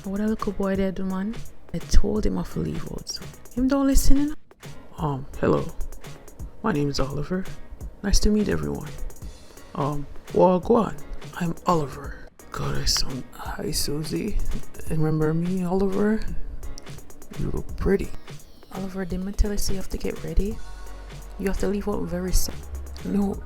What a little boy there do, man. I told him off to leave out. Him don't listen, you know? Hello. My name is Oliver. Nice to meet everyone. Well, go on. I'm Oliver. God, I sound... Hi, Susie. Remember me, Oliver? You look pretty. Oliver, didn't I tell you you have to get ready? You have to leave out very soon. No,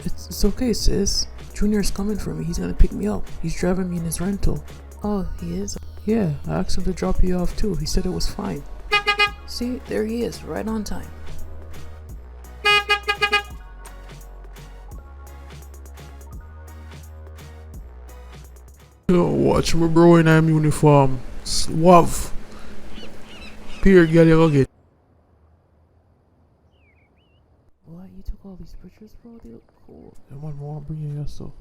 it's okay, sis. Junior's coming for me. He's gonna pick me up. He's driving me in his rental. Oh, he is? Yeah, I asked him to drop you off too. He said it was fine. See, there he is, right on time. Yo, watch my bro in I'm uniform. Suave. Here, girl, you go get. What? You took all these pictures, bro? They look cool. Yeah, man, I want to bring you your stuff.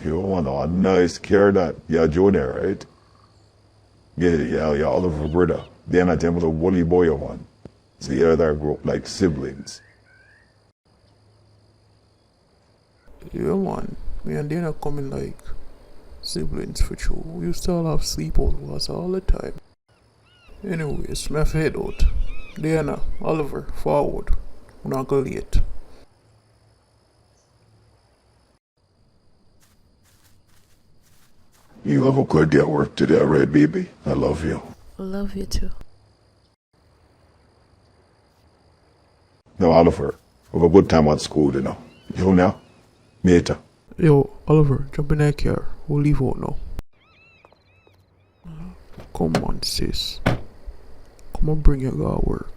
You want a nice car that you're Junior, right? Yeah, Oliver brother. Then I tell me the woolly boy one. So the other grew up like siblings. Yeah, man. Me and Dana coming like siblings for sure. We used to all have sleepovers all the time. Anyways, my head out. Dana, Oliver, forward. We're not gonna late. You have a good day at work today, right, baby? I love you. Love you too. No, Oliver, have a good time at school, you know. You now? Later. Yo, Oliver, jump in that car. We'll leave out now. Come on, sis. Come on, bring your girl work.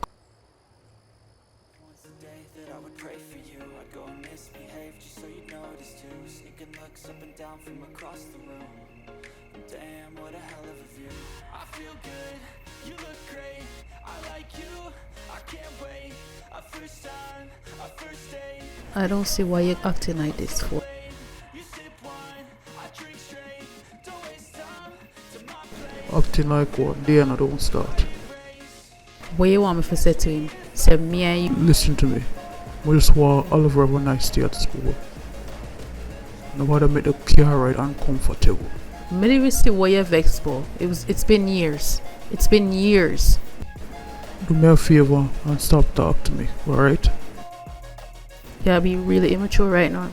From across the room. Damn, what a hell of a view. I feel good, you look great. I like you, I can't wait. A first time, a first date. I don't see why you're acting like this for. You sip wine, I drink straight. Don't waste time to my place. Acting like what? Dana, don't start. What you want me to say to him? Say me and you. Listen to me. I just want Oliver have a nice day at school. Nobody make the car ride uncomfortable. I didn't even see why you're vexed for. It's been years. It's been years. Do me a favor and stop talking to me, alright? You're being really immature right now.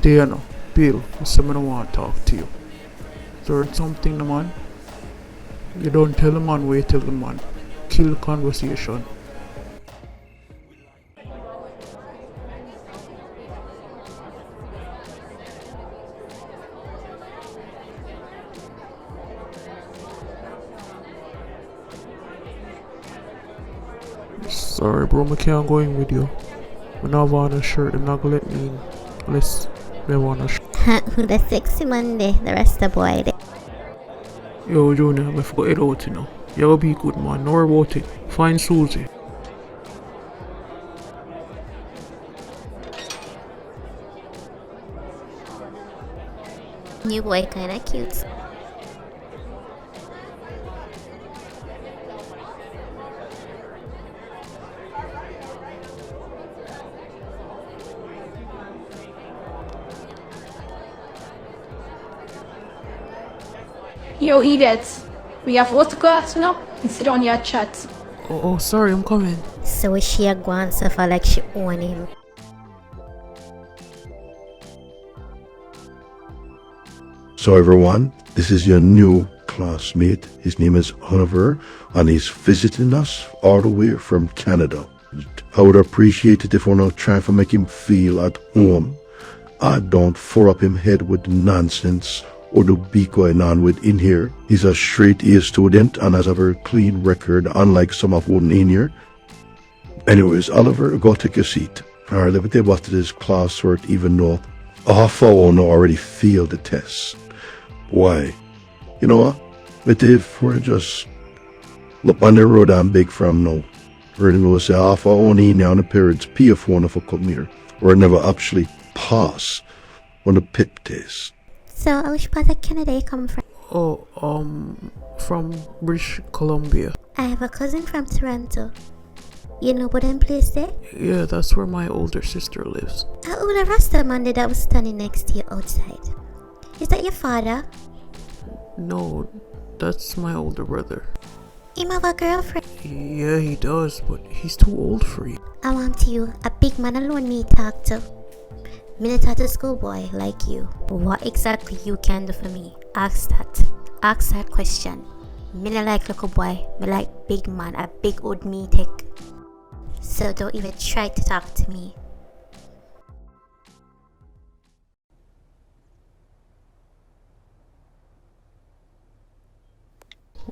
Dana, Bill, I said I don't want to talk to you. Is there something, the man? You don't tell the man, wait till the man. Kill the conversation. Sorry bro, I can't go in with you. I not want a shirt, I'm not gonna let me in. Unless they want a shirt. The sexy Monday, the rest of boy day. Yo Junior, I forgot it out, you know. You gotta be good man, don't worry about it. Find Susie. New boy kinda cute. Yo, idiots. We have what class now? And sit on your chat. Oh, sorry, I'm coming. So she a go and suffer like she own him. So everyone, this is your new classmate. His name is Oliver, and he's visiting us all the way from Canada. I would appreciate it if you want to try to make him feel at home. I don't fur up him head with nonsense or the be going on with in here. He's a straight A student and has a very clean record, unlike some of one in here. Anyways, Oliver, go take your seat. Alright, let me tell you what this classwork, even though half of us already failed the test. Why? You know what? But if we're just look on the road and big from now, we're going to say half of us only in on the parents pay for one of a come here, or never actually pass. on a pip test. So, which part of Canada you come from? Oh, from British Columbia. I have a cousin from Toronto. You know about them place there? Yeah, that's where my older sister lives. Oh, the Rasta man that was standing next to you outside. Is that your father? No, that's my older brother. Him have a girlfriend? Yeah, he does, but he's too old for you. I want you, a big man alone me talk to. Me not talk to schoolboy like you. What exactly you can do for me? Ask that. Ask that question. Me not like little boy. Me like big man, a big old me take. So don't even try to talk to me.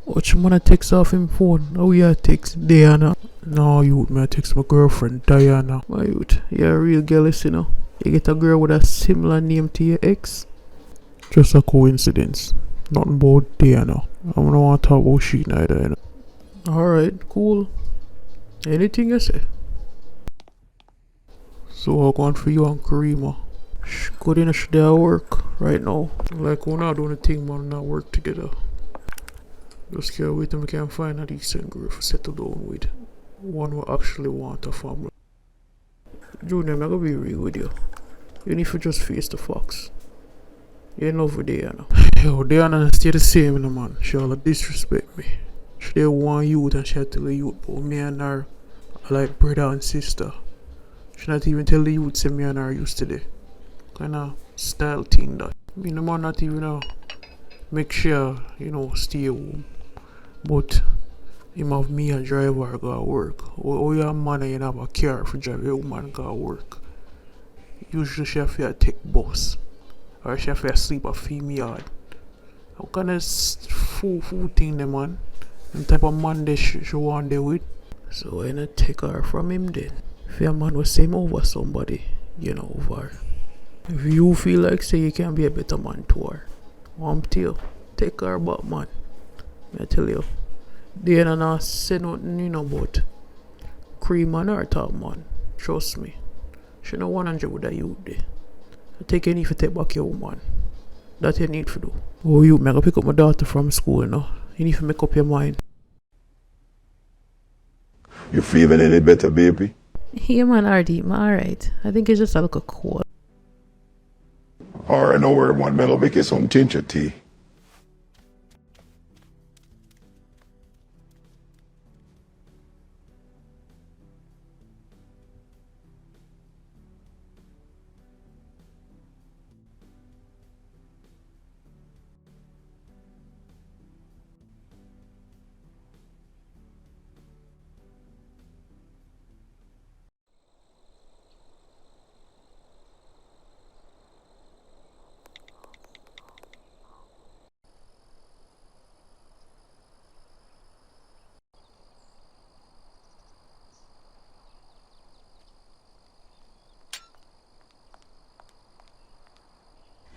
What you wanna text off him phone? Oh yeah, text Diana. No, you me text my girlfriend Diana. My youth, you're a real girlist, you know. You get a girl with a similar name to your ex. Just a coincidence. Nothing about Diana. I don't want to talk about she neither, you know. Alright, cool. Anything you say. So I going for you and Karima. Good in a day at work right now. Like we're not doing a thing, man, not work together. Just can't wait till we can find a decent girl to settle down with. One who actually want a family. Junior, I'm gonna be real with you. You need to just face the facts. You ain't over there now. Yo, Diana stay the same, you know, man. She all disrespect me. She dey want youth and she tell the youth about me and her are like brother and sister. She not even tell the youth say me and her used to the kinda style thing that. Me no man not even make sure, you know, stay home. But him have me a driver go work. Or your man and you have a car for drive your woman go work. Usually she have to take bus. Or she have to sleep a female yard. How kind of fool thing the man? The type of man that she want there with. So why not take her from him then? If your man was same over somebody, you know, over her. If you feel like say you can be a better man to her, want to take her back, man. I tell you, they ain't not say nothing, you know, about cream on her top, man. Trust me. She no 100 with a youth there. I take you need to take back your woman. That you need to do. Oh, you, I go pick up my daughter from school, you know. You need to make up your mind. You feeling any better, baby? Yeah, man, RD, man, alright. I think it's just a little cold. Alright, no worry, man. I'll make you some ginger tea.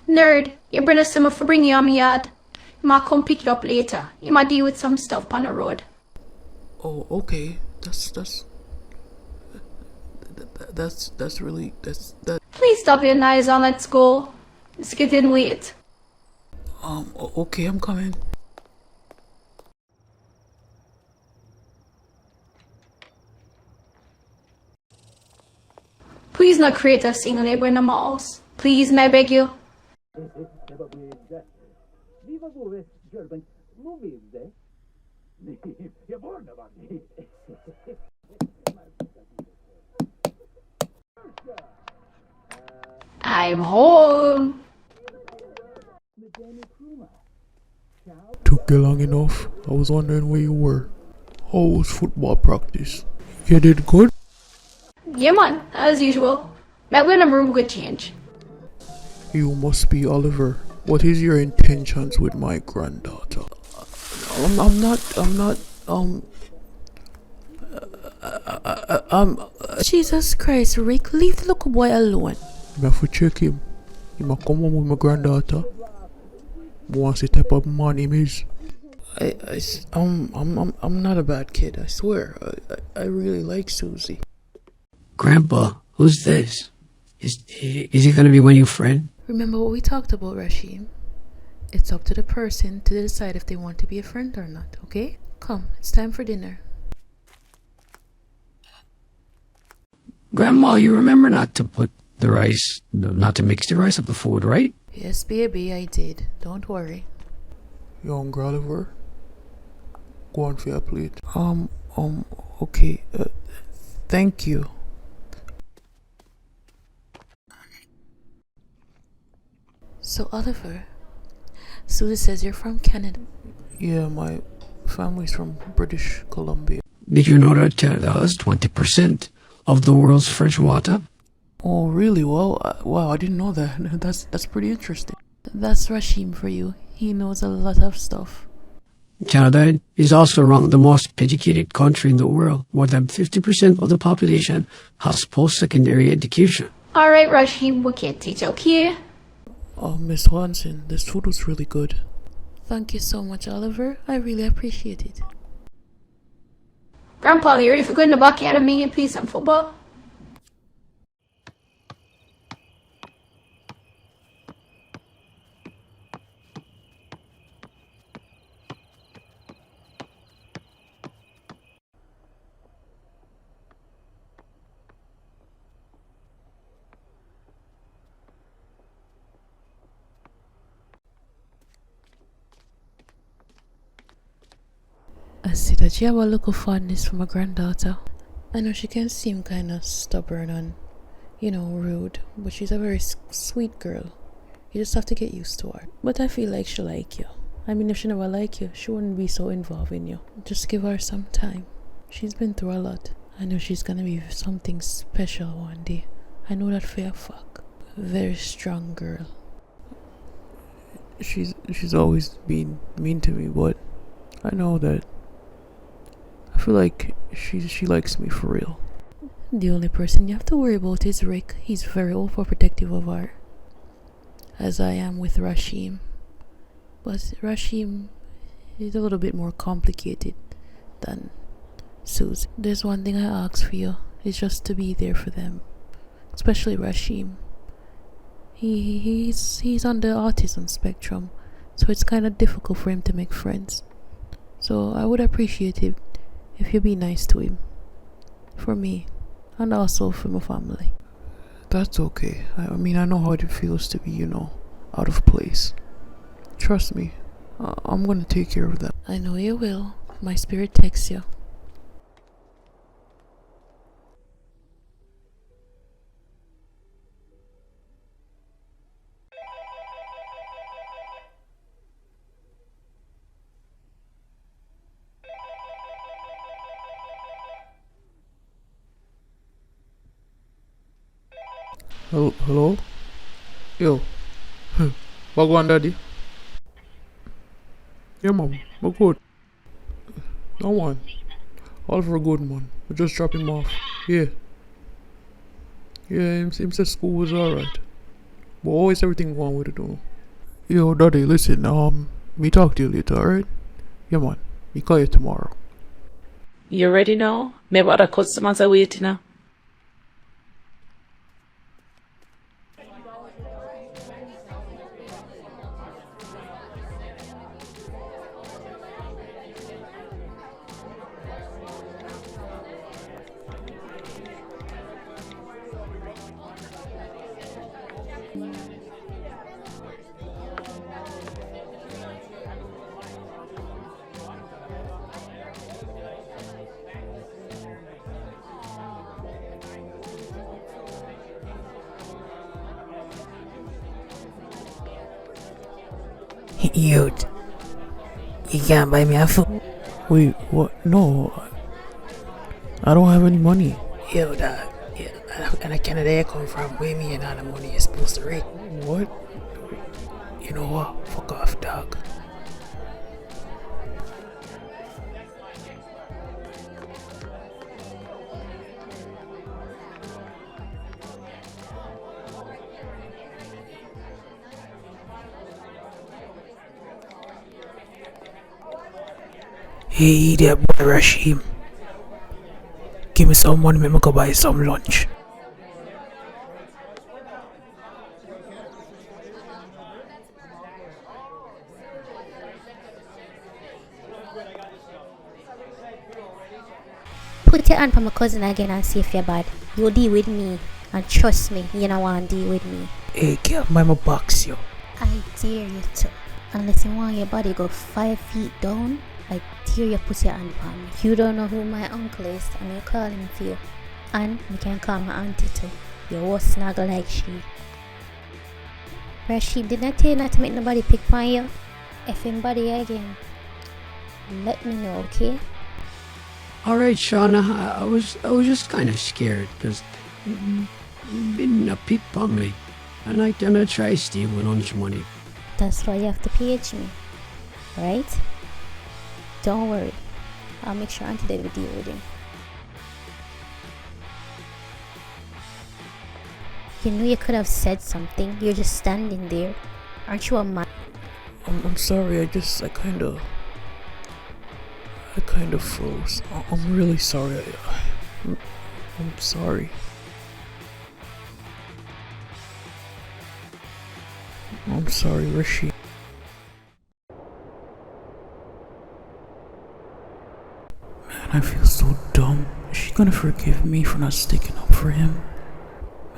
Nerd, you bring us some for bring you on me yard. You might come pick it up later. You might deal with some stuff on the road. Oh, okay. That's really, that. Please stop your eyes on, let's go. It's getting late. Okay, I'm coming. Please not create a scene on in the malls. Please, may I beg you? I'm home. Took you long enough. I was wondering where you were. How was football practice? You did good? Yeah, man, as usual. Met in a room good change. You must be Oliver. What is your intentions with my granddaughter? I'm not, Jesus Christ, Rick, leave the little boy alone. I have to check him. He might come home with my granddaughter. I want to see the type of man he is. I'm not a bad kid, I swear. I really like Susie. Grandpa, who's this? Is he gonna be one of your friend? Remember what we talked about, Rashim? It's up to the person to decide if they want to be a friend or not, okay? Come, it's time for dinner. Grandma, you remember not to put the rice, not to mix the rice up the food, right? Yes, baby, I did. Don't worry. You hungry, Oliver? Go on for your plate. Okay. Thank you. So, Oliver, Susie says you're from Canada. Yeah, my family's from British Columbia. Did you know that Canada has 20% of the world's fresh water? Oh, really? Wow, I didn't know that. That's pretty interesting. That's Rashim for you. He knows a lot of stuff. Canada is also ranked the most educated country in the world. More than 50% of the population has post-secondary education. Alright, Rashim, we can't teach, okay? Miss Hansen, this food was really good. Thank you so much, Oliver. I really appreciate it. Grandpa, you ready for going to the backyard and me and play some football? I see that you have a look of fondness for my granddaughter. I know she can seem kind of stubborn and, rude, but she's a very sweet girl. You just have to get used to her. But I feel like she'll like you. I mean, if she never liked you, she wouldn't be so involved in you. Just give her some time. She's been through a lot. I know she's gonna be something special one day. I know that for a fact. Very strong girl. She's always been mean to me, but I know that I feel like she likes me for real. The only person you have to worry about is Rick. He's very overprotective of her, as I am with Rashim. But Rashim is a little bit more complicated than Susie. There's one thing I ask for you, is just to be there for them, especially Rashim. He's on the autism spectrum, so it's kind of difficult for him to make friends. So I would appreciate it if you be nice to him, for me, and also for my family. That's okay. I mean, I know how it feels to be, out of place. Trust me, I'm gonna take care of that. I know you will. My spirit texts you. Hello? Yo. What go on, daddy? Yeah, mom. What good? No one. All for a good man. We just drop him off. Yeah. Yeah, him said school was alright. But always everything going with it though. Yo, daddy, listen, me talk to you later, alright? Yeah, man. Me call you tomorrow. You ready now? Maybe other customers are waiting now. Youth, you can't buy me a phone. Wait, what? No. I don't have any money. Yo, dog. Yeah, and I Canada you come from. Where me and all the money you're supposed to rate. What? You know what? Fuck off, dog. Hey, there, boy Rashim. Give me some money, let me go buy some lunch. put your hand on my cousin again and see if you're bad. You deal with me. And trust me, you don't want to deal with me. Hey, girl, I'ma box you. I dare you to. Unless you want your body go 5 feet down, I dare you put your hand on me. You don't know who my uncle is, and you call him for you. And you can call my auntie too. You won't snuggle like she. Rashid, did I tell you not to make nobody pick on you? If him body again, let me know, okay? All right, Shauna, I was just kind of scared because been a peep on me, and I gonna try steal my lunch money. That's why you have to page me, right? Don't worry, I'll make sure Auntie Debbie deal with him. You know you could have said something. You're just standing there. Aren't you a man? I'm sorry. I kind of froze. I'm really sorry. I'm sorry. I'm sorry, Rishi. Man, I feel so dumb. Is she gonna forgive me for not sticking up for him?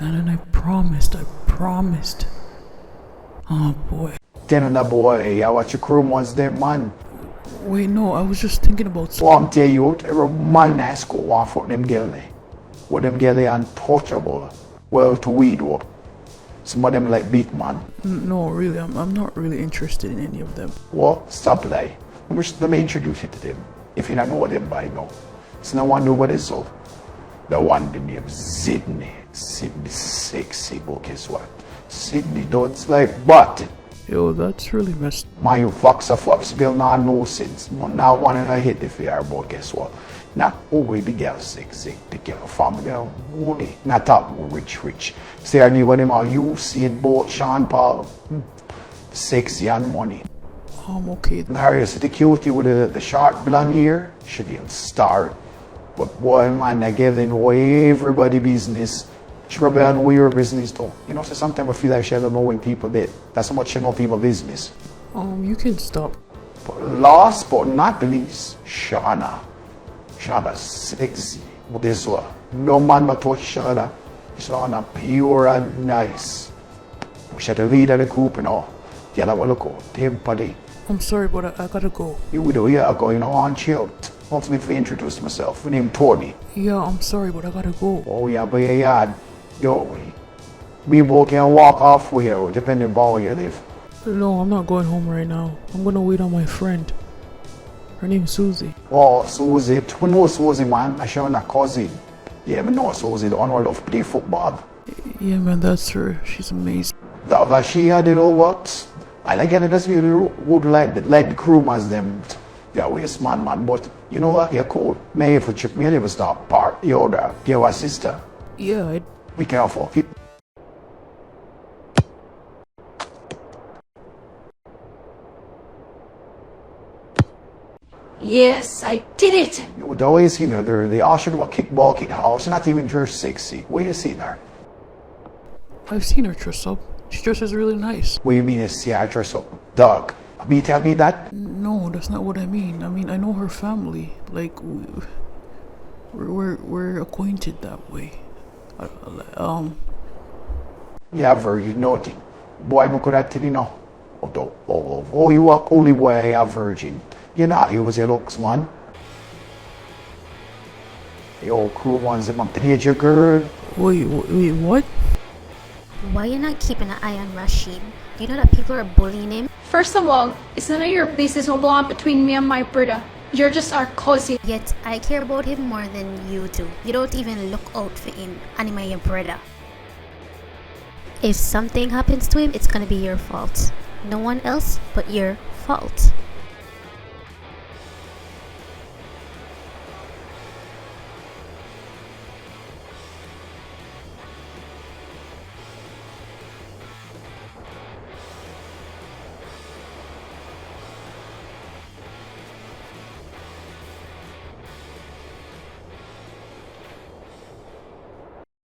Man, and I promised. Oh boy. Then that boy, I watch your crew once there, man. Wait, no, I was just thinking about So I'm telling you, every man has to go off for them girl. What them girl they untouchable. Well to weed up. Some of them like beat man. No, really, I'm not really interested in any of them. What? Stop lie. Let me introduce you to them. If you don't know them by now. So no one know what is up. The one the name Sydney. Sydney sexy, but guess what? Sydney don't like but. Yo, that's really messed. My fox of Foxville not no sense. Now one and I hit the fear, but guess what? Not always the girl sexy, the girl from girl money. Not that rich. Say I knew what them are you see it both Sean Paul. Sexy and money. Okay. Harriet the cutie with the short blonde hair, she didn't start. But boy man, I gave them away everybody business. She probably don't know your business though. You know, so sometimes I feel like she don't know when people did. That's how much she know people business. You can stop. But last but not least, Shauna. Shauna's sexy. But this one, no man but touch Shauna. Shauna pure and nice. We should have lead of the group, you know. The other one look out, temporary. I'm sorry, but I gotta go. You with a year ago, you know, on chill. Want me to introduce myself. My name Tony. Yeah, I'm sorry, but I gotta go. Oh yeah, but yeah, yo, we both can walk halfway, depending on where you live. No, I'm not going home right now. I'm gonna wait on my friend. Her name's Susie. Oh, Susie. We know Susie, man. I show her cousin. Yeah, we know Susie, the one who love play football. Yeah, man, that's her. She's amazing. That she had, you know what? I like it, that's really would like the crew as them. Yeah, we're smart, man, but you know what? You're cool. May if you me never stop part. You're the your sister. Yeah, Be careful. Yes, I did it. You would always see her. They all should have a kickball kick house. Not even dress sexy. Where you seen her? I've seen her dress up. She dresses really nice. What do you mean you see her dress up? Dog. You tell me that? No, that's not what I mean. I mean, I know her family. Like, we're acquainted that way. Yeah, virgin, nothing. Boy, I could have tell you now. Oh, you are only way a virgin. You know, he was a looks man. The old crew wants him up to your girl. Wait, what? Why you not keeping an eye on Rashid? Do you know that people are bullying him? First of all, it's none of your business what go on between me and my brother. You're just our cousin. Yet I care about him more than you do. You don't even look out for him, and him your brother. If something happens to him, it's gonna be your fault. No one else but your fault.